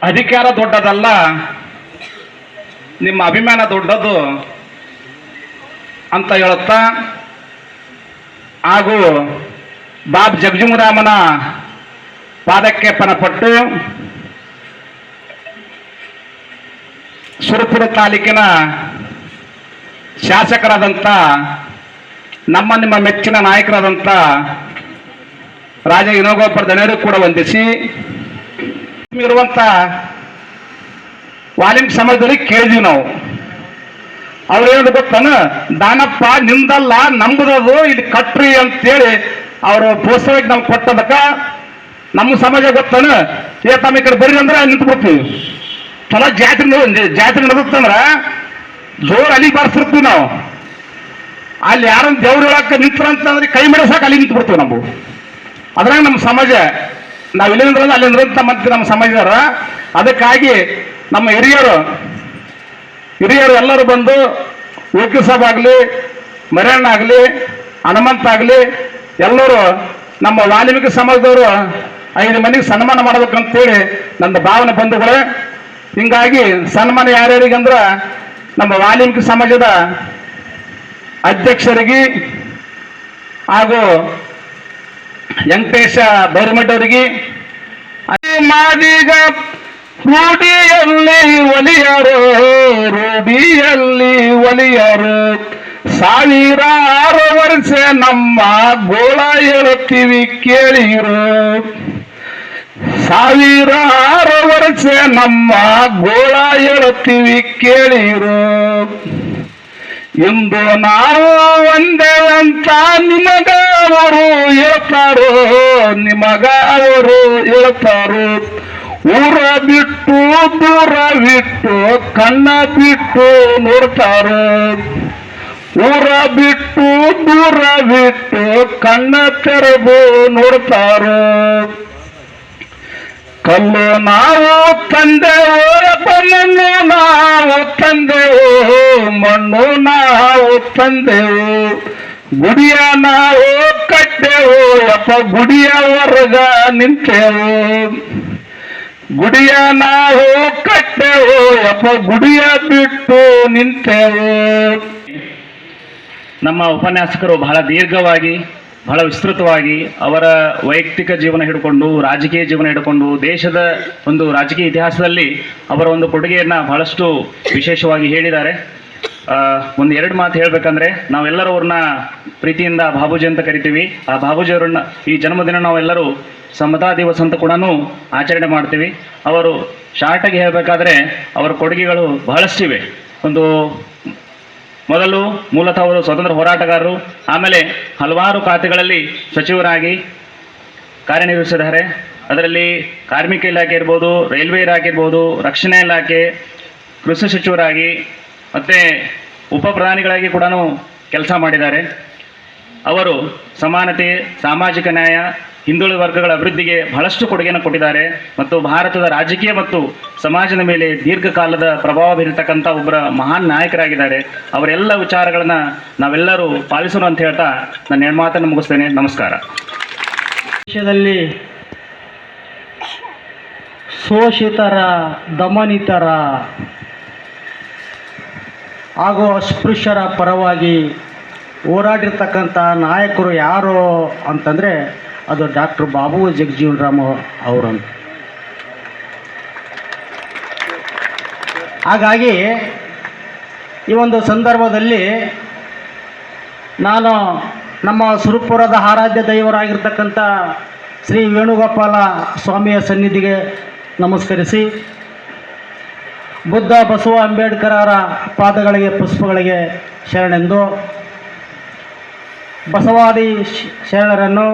ಅಧಿಕಾರ ದೊಡ್ಡದಲ್ಲ, ನಿಮ್ಮ ಅಭಿಮಾನ ದೊಡ್ಡದು ಅಂತ ಹೇಳುತ್ತಾ ಹಾಗೂ ಬಾಬ್ ಜಗಜೀವರಾಮನ ಪಾದಕ್ಕೆ ಪಣಪಟ್ಟು ಸುರಪುರ ತಾಲೂಕಿನ ಶಾಸಕರಾದಂಥ ನಿಮ್ಮ ಮೆಚ್ಚಿನ ನಾಯಕರಾದಂಥ ರಾಜ ವಿನೋಗೋಪಾಲ್ ದಣಿಯರು ಕೂಡ ವಂದಿಸಿ ಇರುವಂಥ ವಾಲ್ಮೀಕಿ ಸಮಾಜದಲ್ಲಿ ಕೇಳಿದ್ವಿ ನಾವು. ಅವ್ರು ಹೇಳೋದು ಗೊತ್ತಾನ, ದಾನಪ್ಪ ನಿಂದಲ್ಲ ನಂಬುದದು, ಇಲ್ಲಿ ಕಟ್ರಿ ಅಂತೇಳಿ ಅವರು ಪ್ರೋತ್ಸಾಹಕ್ಕೆ ನಾವು ಕೊಟ್ಟದಕ್ಕ ನಮ್ಮ ಸಮಾಜ ಗೊತ್ತಾನ, ತಮ್ಮ ಈ ಕಡೆ ಬರ್ರಿ ಅಂದ್ರೆ ನಿಂತು ಬಿಡ್ತೀವಿ. ಚಲೋ ಜಾತ್ರೆ ನಡೆದಂದ್ರ ಜೋರು ಅಲ್ಲಿಗೆ ಬಾರಿಸಿರ್ತೀವಿ ನಾವು. ಅಲ್ಲಿ ಯಾರನ್ನ ದೇವ್ರು ಹೇಳಕ್ಕೆ ನಿಂತ್ರಂತಂದ್ರೆ ಕೈ ಸಾಕು ಅಲ್ಲಿ ನಿಂತು ಬಿಡ್ತೀವಿ ನಾವು. ಅದ್ರಾಗ ನಮ್ಮ ಸಮಾಜ ನಾವು ಇಲ್ಲಿಂದ್ರ ಅಲ್ಲಿಂದ್ರಂತ ಮತ್ತೆ ನಮ್ಮ ಸಮಾಜದವರ. ಅದಕ್ಕಾಗಿ ನಮ್ಮ ಹಿರಿಯರು ಎಲ್ಲರೂ ಬಂದು ವಕೀಲ್ ಸಾಬ್ ಆಗಲಿ, ಮರಿಯಣ್ಣ ಆಗಲಿ, ಹನುಮಂತ ಆಗಲಿ, ಎಲ್ಲರೂ ನಮ್ಮ ವಾಲ್ಮೀಕಿ ಸಮಾಜದವರು 5 ಮಂದಿಗೆ ಸನ್ಮಾನ ಮಾಡಬೇಕಂತೇಳಿ ನನ್ನ ಭಾವನೆ ಬಂಧುಗಳೇ. ಹಿಂಗಾಗಿ ಸನ್ಮಾನ ಯಾರ್ಯಾರಿಗಂದ್ರೆ ನಮ್ಮ ವಾಲ್ಮೀಕಿ ಸಮಾಜದ ಅಧ್ಯಕ್ಷರಿಗೆ ಹಾಗೂ ವೆಂಕಟೇಶ ಬೈರಮಠವರಿಗೆ, ಮಾದಿಗ ರೂಢಿಯಲ್ಲಿ ಒಲಿಯರು ಸಾವಿರಾರು ವರ್ಷ ನಮ್ಮ ಗೋಳ ಹೇಳುತ್ತೀವಿ ಕೇಳಿರು. ಸಾವಿರಾರು ವರ್ಷ ನಮ್ಮ ಗೋಳ ಹೇಳುತ್ತೀವಿ ಕೇಳಿರು. ಇಂದು ನಾವು ಒಂದೇ ಅಂತ ನಿಮಗ ಅವರು ಹೇಳ್ತಾರೋ. ಊರ ಬಿಟ್ಟು ದೂರವಿಟ್ಟು ಕಣ್ಣ ಬಿಟ್ಟು ನೋಡ್ತಾರೋ. ಊರ ಬಿಟ್ಟು ದೂರವಿಟ್ಟು ಕಣ್ಣ ತೆರೆದು ನೋಡ್ತಾರೋ. ಕಲ್ಲು ನಾವು ತಂದೆವು, ಮಣ್ಣು ನಾವು ತಂದೆವು, ಮಣ್ಣು ನಾವು ತಂದೆವು, ಗುಡಿಯ ನಾವು ಕಟ್ಟೆವು, ಗುಡಿಯ ಹೊರಗ ನಿಂತೆವು. ಗುಡಿಯ ನಾವು ಕಟ್ಟೆವು, ಗುಡಿಯ ಬಿಟ್ಟು ನಿಂತೆವು. ನಮ್ಮ ಉಪನ್ಯಾಸಕರು ಬಹಳ ದೀರ್ಘವಾಗಿ, ಬಹಳ ವಿಸ್ತೃತವಾಗಿ ಅವರ ವೈಯಕ್ತಿಕ ಜೀವನ ಹಿಡ್ಕೊಂಡು, ರಾಜಕೀಯ ಜೀವನ ಹಿಡ್ಕೊಂಡು, ದೇಶದ ಒಂದು ರಾಜಕೀಯ ಇತಿಹಾಸದಲ್ಲಿ ಅವರ ಒಂದು ಕೊಡುಗೆಯನ್ನು ಬಹಳಷ್ಟು ವಿಶೇಷವಾಗಿ ಹೇಳಿದ್ದಾರೆ. 1-2 ಮಾತು ಹೇಳಬೇಕಂದ್ರೆ, ನಾವೆಲ್ಲರೂ ಅವ್ರನ್ನ ಪ್ರೀತಿಯಿಂದ ಬಾಬೂಜಿ ಅಂತ ಕರಿತೀವಿ. ಆ ಬಾಬೂಜಿಯವರನ್ನ ಈ ಜನ್ಮದಿನ ನಾವೆಲ್ಲರೂ ಸಮತಾ ದಿವಸ ಅಂತ ಕೂಡ ಆಚರಣೆ ಮಾಡ್ತೀವಿ. ಅವರು ಶಾರ್ಟಾಗಿ ಹೇಳಬೇಕಾದ್ರೆ ಅವರ ಕೊಡುಗೆಗಳು ಬಹಳಷ್ಟಿವೆ. ಮೊದಲು ಮೂಲತಃ ಅವರು ಸ್ವತಂತ್ರ ಹೋರಾಟಗಾರರು, ಆಮೇಲೆ ಹಲವಾರು ಖಾತೆಗಳಲ್ಲಿ ಸಚಿವರಾಗಿ ಕಾರ್ಯನಿರ್ವಹಿಸಿದ್ದಾರೆ. ಅದರಲ್ಲಿ ಕಾರ್ಮಿಕ ಇಲಾಖೆ ಇರ್ಬೋದು, ರೈಲ್ವೆ ಇಲಾಖೆ ಇರ್ಬೋದು, ರಕ್ಷಣಾ ಇಲಾಖೆ, ಕೃಷಿ ಸಚಿವರಾಗಿ ಮತ್ತು ಉಪ ಪ್ರಧಾನಿಗಳಾಗಿ ಕೂಡ ಕೆಲಸ ಮಾಡಿದ್ದಾರೆ. ಅವರು ಸಮಾನತೆ, ಸಾಮಾಜಿಕ ನ್ಯಾಯ, ಹಿಂದುಳಿದ ವರ್ಗಗಳ ಅಭಿವೃದ್ಧಿಗೆ ಬಹಳಷ್ಟು ಕೊಡುಗೆಯನ್ನು ಕೊಟ್ಟಿದ್ದಾರೆ ಮತ್ತು ಭಾರತದ ರಾಜಕೀಯ ಮತ್ತು ಸಮಾಜದ ಮೇಲೆ ದೀರ್ಘಕಾಲದ ಪ್ರಭಾವ ಬೀರತಕ್ಕಂಥ ಒಬ್ಬರ ಮಹಾನ್ ನಾಯಕರಾಗಿದ್ದಾರೆ. ಅವರೆಲ್ಲ ವಿಚಾರಗಳನ್ನು ನಾವೆಲ್ಲರೂ ಪಾಲಿಸೋಣ ಅಂತ ಹೇಳ್ತಾ ನನ್ನ 2 ಮಾತನ್ನು ಮುಗಿಸ್ತೇನೆ. ನಮಸ್ಕಾರ. ದೇಶದಲ್ಲಿ ಶೋಷಿತರ, ದಮನಿತರ ಹಾಗೂ ಅಸ್ಪೃಶ್ಯರ ಪರವಾಗಿ ಹೋರಾಡಿರ್ತಕ್ಕಂಥ ನಾಯಕರು ಯಾರು ಅಂತಂದರೆ ಅದು ಡಾಕ್ಟರ್ ಬಾಬು ಜಗಜೀವನರಾಮ್ ಅವರಂತ. ಹಾಗಾಗಿ ಈ ಒಂದು ಸಂದರ್ಭದಲ್ಲಿ ನಾನು ನಮ್ಮ ಸುರಪುರದ ಆರಾಧ್ಯ ದೈವರಾಗಿರ್ತಕ್ಕಂಥ ಶ್ರೀ ವೇಣುಗೋಪಾಲ ಸ್ವಾಮಿಯ ಸನ್ನಿಧಿಗೆ ನಮಸ್ಕರಿಸಿ, ಬುದ್ಧ ಬಸವ ಅಂಬೇಡ್ಕರರ ಪಾದಗಳಿಗೆ ಪುಷ್ಪಗಳಿಗೆ ಶರಣೆಂದು ಬಸವಾದಿ ಶರಣರನ್ನು